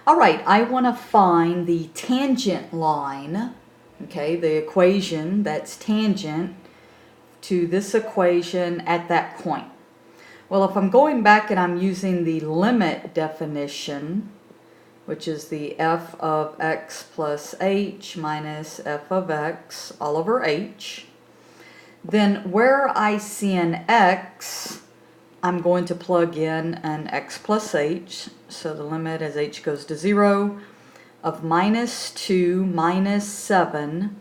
All right, I want to find the tangent line, okay, the equation that's tangent to this equation at that point. Well, if I'm going back and I'm using the limit definition, which is the f of x plus h minus f of x all over h, then where I see an x, I'm going to plug in an x plus h. So the limit as h goes to 0 of minus 2 minus 7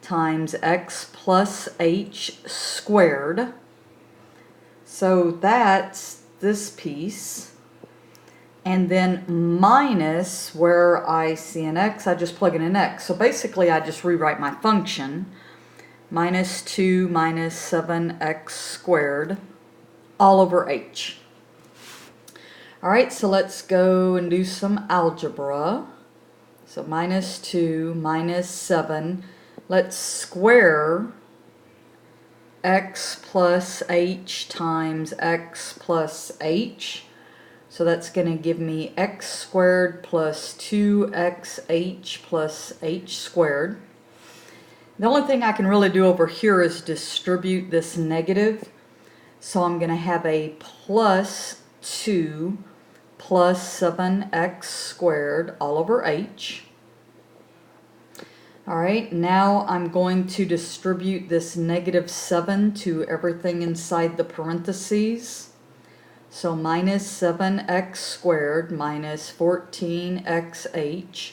times x plus h squared. So that's this piece. And then minus where I see an x, I just plug in an x. So basically I just rewrite my function. Minus 2 minus 7x squared all over h. Alright, so let's go and do some algebra. So minus 2 minus 7. Let's square x plus h times x plus h. So that's going to give me x squared plus 2xh plus h squared. The only thing I can really do over here is distribute this negative. So I'm going to have a plus 2 plus 7x squared all over h. Alright, now I'm going to distribute this negative 7 to everything inside the parentheses. So minus 7x squared minus 14xh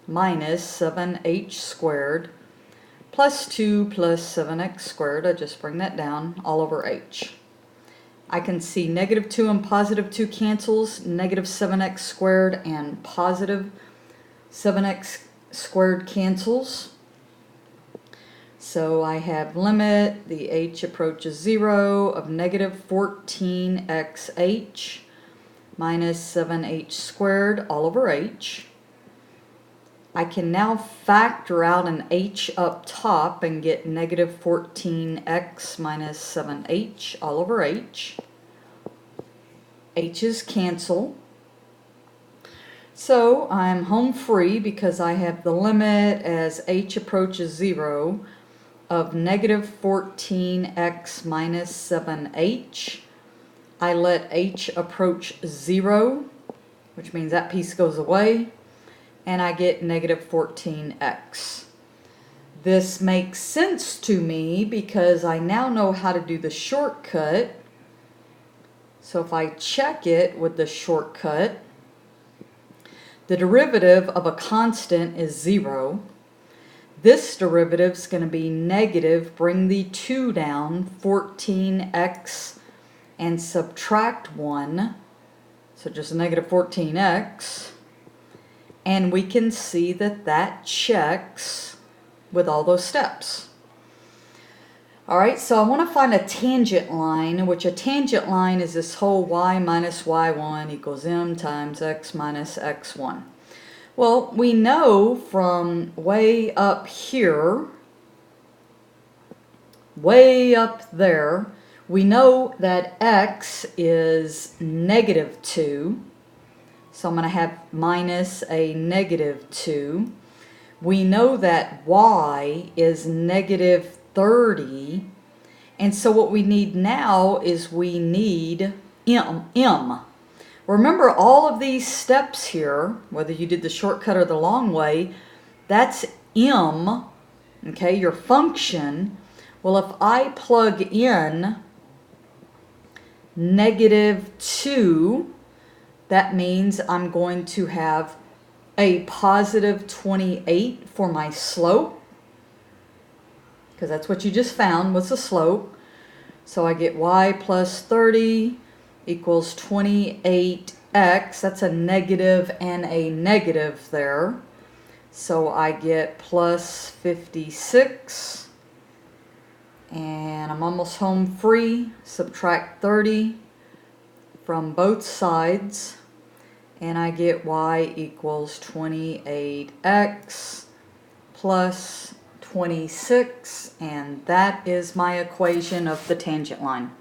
minus 7h squared plus 2 plus 7x squared. I just bring that down all over h. I can see negative 2 and positive 2 cancels, negative 7x squared and positive 7x squared cancels. So I have limit, the h approaches 0 of negative 14xh minus 7h squared all over h. I can now factor out an h up top and get negative 14x minus 7h all over h. h's cancel. So I'm home free because I have the limit as h approaches 0 of negative 14x minus 7h. I let h approach 0, which means that piece goes away, and I get negative 14x. This makes sense to me because I now know how to do the shortcut. So if I check it with the shortcut, the derivative of a constant is 0. This derivative is going to be negative, bring the 2 down, 14x, and subtract 1. So just negative 14x. And we can see that that checks with all those steps. Alright, so I want to find a tangent line, which a tangent line is this whole y minus y1 equals m times x minus x1. Well, we know from way up here, way up there, we know that x is negative 2. So I'm going to have minus a negative 2. We know that y is negative 30. And so what we need now is we need m. Remember all of these steps here, whether you did the shortcut or the long way, that's m, okay, your function. Well, if I plug in negative 2, that means I'm going to have a positive 28 for my slope, because that's what you just found was the slope. So I get y plus 30 equals 28x. That's a negative and a negative there. So I get plus 56. And I'm almost home free. Subtract 30 from both sides. And I get y equals 28x plus 26, and that is my equation of the tangent line.